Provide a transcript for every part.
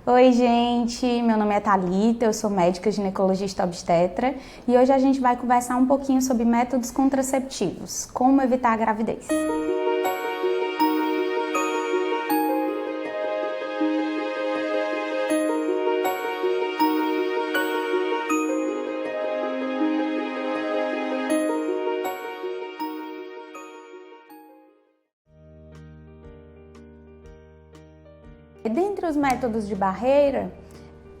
Oi, gente, meu nome é Thalita, eu sou médica ginecologista obstetra e hoje a gente vai conversar um pouquinho sobre métodos contraceptivos, como evitar a gravidez. Dentre os métodos de barreira,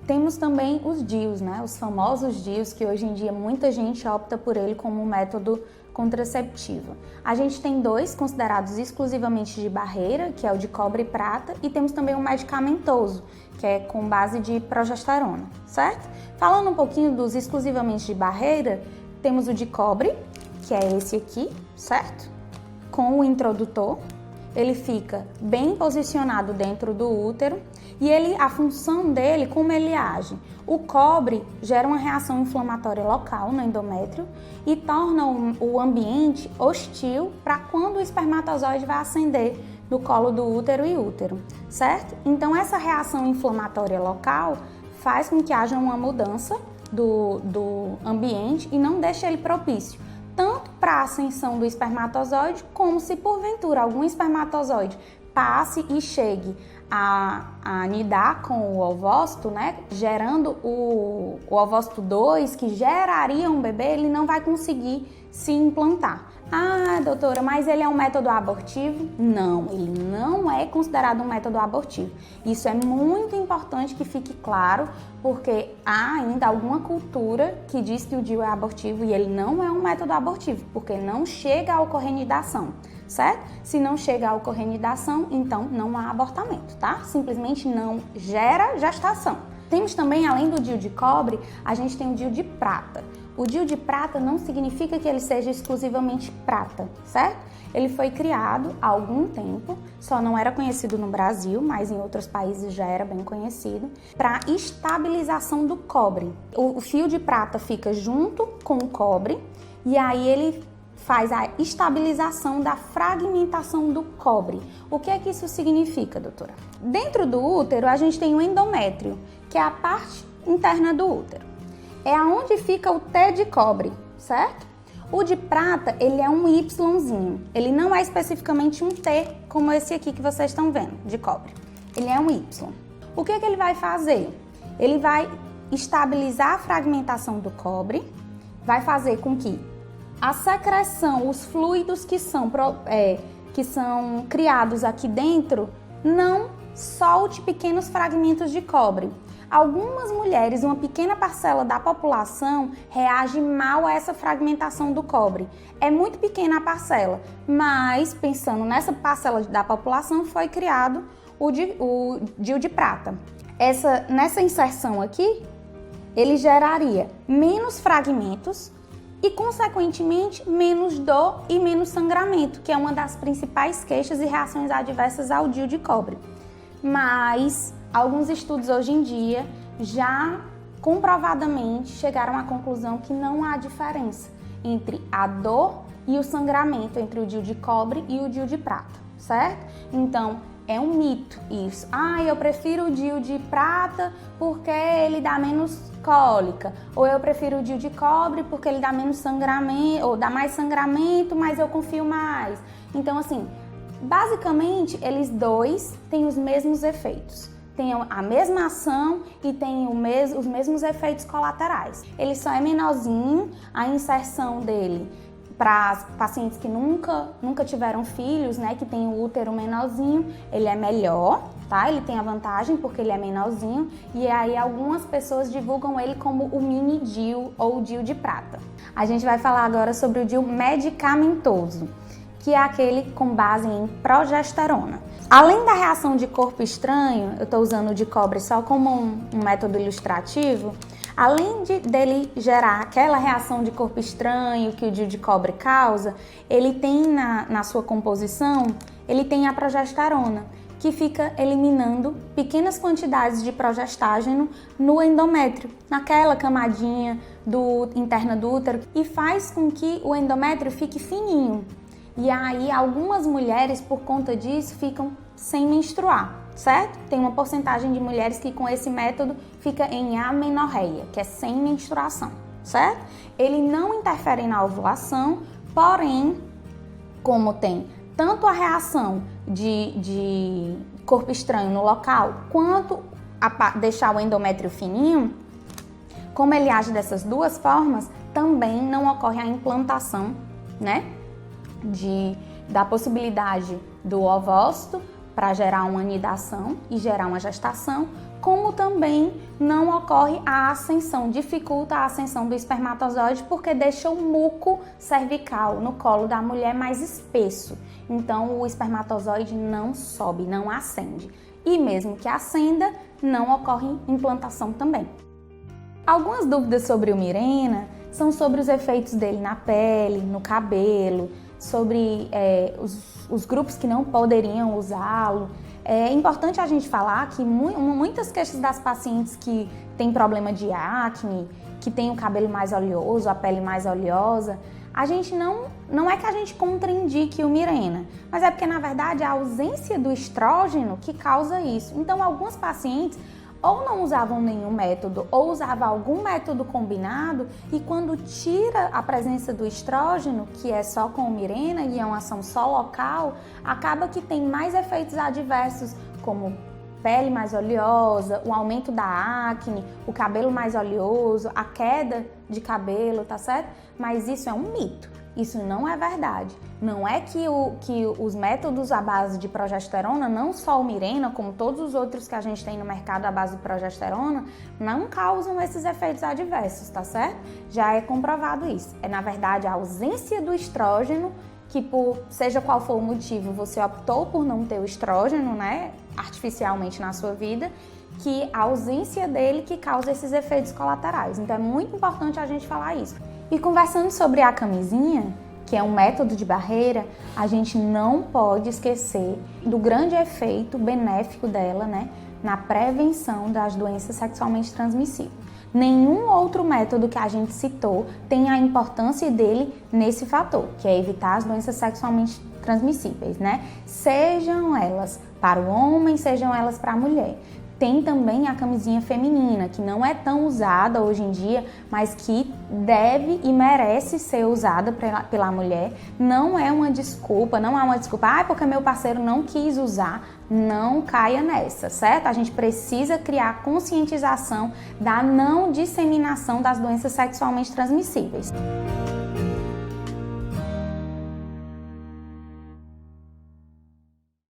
temos também os DIUs, os famosos DIUs, que hoje em dia muita gente opta por ele como um método contraceptivo. A gente tem dois considerados exclusivamente de barreira, que é o de cobre e prata, e temos também o medicamentoso, que é com base de progesterona, certo? Falando um pouquinho dos exclusivamente de barreira, temos o de cobre, que é esse aqui, certo? Com o introdutor. Ele fica bem posicionado dentro do útero e a função dele, como ele age? O cobre gera uma reação inflamatória local no endométrio e torna o ambiente hostil para quando o espermatozoide vai ascender no colo do útero e útero, certo? Então essa reação inflamatória local faz com que haja uma mudança do ambiente e não deixe ele propício tanto para a ascensão do espermatozoide, como se porventura algum espermatozoide passe e chegue a anidar com o ovócito, gerando o ovócito 2, que geraria um bebê, ele não vai conseguir se implantar. Ah, doutora, mas ele é um método abortivo? Não, ele não é considerado um método abortivo. Isso é muito importante que fique claro, porque há ainda alguma cultura que diz que o DIU é abortivo e ele não é um método abortivo, porque não chega a ocorrer nidação, certo? Se não chega a ocorrer nidação, então não há abortamento, tá? Simplesmente não gera gestação. Temos também, além do DIU de cobre, a gente tem o DIU de prata. O DIU de prata não significa que ele seja exclusivamente prata, certo? Ele foi criado há algum tempo, só não era conhecido no Brasil, mas em outros países já era bem conhecido, para estabilização do cobre. O fio de prata fica junto com o cobre e aí ele faz a estabilização da fragmentação do cobre. O que é que isso significa, doutora? Dentro do útero, a gente tem o endométrio, que é a parte interna do útero. É aonde fica o T de cobre, certo? O de prata, ele é um Yzinho. Ele não é especificamente um T, como esse aqui que vocês estão vendo, de cobre. Ele é um Y. O que é que ele vai fazer? Ele vai estabilizar a fragmentação do cobre, vai fazer com que a secreção, os fluidos que são criados aqui dentro, não solte pequenos fragmentos de cobre. Algumas mulheres, uma pequena parcela da população, reage mal a essa fragmentação do cobre. É muito pequena a parcela, mas pensando nessa parcela da população, foi criado o DIU de prata. Nessa inserção aqui, ele geraria menos fragmentos e, consequentemente, menos dor e menos sangramento, que é uma das principais queixas e reações adversas ao DIU de cobre. Mas alguns estudos hoje em dia já comprovadamente chegaram à conclusão que não há diferença entre a dor e o sangramento entre o DIU de cobre e o DIU de prata, certo? Então, é um mito isso. Eu prefiro o DIU de prata porque ele dá menos cólica, ou eu prefiro o DIU de cobre porque ele dá menos sangramento, ou dá mais sangramento, mas eu confio mais. Então, assim, basicamente, eles dois têm os mesmos efeitos. Tem a mesma ação e tem os mesmos efeitos colaterais. Ele só é menorzinho, a inserção dele para pacientes que nunca tiveram filhos, que tem o útero menorzinho, ele é melhor, tá? Ele tem a vantagem porque ele é menorzinho e aí algumas pessoas divulgam ele como o mini DIU ou o DIU de prata. A gente vai falar agora sobre o DIU medicamentoso, que é aquele com base em progesterona. Além da reação de corpo estranho, eu estou usando o de cobre só como um método ilustrativo, além dele gerar aquela reação de corpo estranho que o DIU de cobre causa, ele tem na sua composição, ele tem a progesterona, que fica eliminando pequenas quantidades de progestágeno no endométrio, naquela camadinha interna do útero, e faz com que o endométrio fique fininho. E aí algumas mulheres, por conta disso, ficam sem menstruar, certo? Tem uma porcentagem de mulheres que com esse método fica em amenorreia, que é sem menstruação, certo? Ele não interfere na ovulação, porém, como tem tanto a reação de corpo estranho no local, quanto deixar o endométrio fininho, como ele age dessas duas formas, também não ocorre a implantação, né, da possibilidade do ovócito para gerar uma anidação e gerar uma gestação, como também não ocorre a ascensão, dificulta a ascensão do espermatozoide porque deixa o muco cervical no colo da mulher mais espesso. Então o espermatozoide não sobe, não ascende. E mesmo que ascenda, não ocorre implantação também. Algumas dúvidas sobre o Mirena são sobre os efeitos dele na pele, no cabelo, sobre os grupos que não poderiam usá-lo. É importante a gente falar que muitas queixas das pacientes que têm problema de acne, que têm o cabelo mais oleoso, a pele mais oleosa, a gente não é que a gente contraindique o Mirena, mas é porque na verdade a ausência do estrógeno que causa isso. Então algumas pacientes ou não usavam nenhum método ou usavam algum método combinado e quando tira a presença do estrógeno, que é só com o Mirena e é uma ação só local, acaba que tem mais efeitos adversos como pele mais oleosa, o aumento da acne, o cabelo mais oleoso, a queda de cabelo, tá certo? Mas isso é um mito, isso não é verdade. Não é que os métodos à base de progesterona, não só o Mirena, como todos os outros que a gente tem no mercado à base de progesterona, não causam esses efeitos adversos, tá certo? Já é comprovado isso. É, na verdade, a ausência do estrógeno, que seja qual for o motivo, você optou por não ter o estrógeno, né, artificialmente na sua vida, que a ausência dele que causa esses efeitos colaterais. Então é muito importante a gente falar isso. E conversando sobre a camisinha, que é um método de barreira, a gente não pode esquecer do grande efeito benéfico dela, né, na prevenção das doenças sexualmente transmissíveis. Nenhum outro método que a gente citou tem a importância dele nesse fator, que é evitar as doenças sexualmente transmissíveis, né? Sejam elas para o homem, sejam elas para a mulher. Tem também a camisinha feminina, que não é tão usada hoje em dia, mas que deve e merece ser usada pela mulher. Não é uma desculpa, porque meu parceiro não quis usar. Não caia nessa, certo? A gente precisa criar conscientização da não disseminação das doenças sexualmente transmissíveis.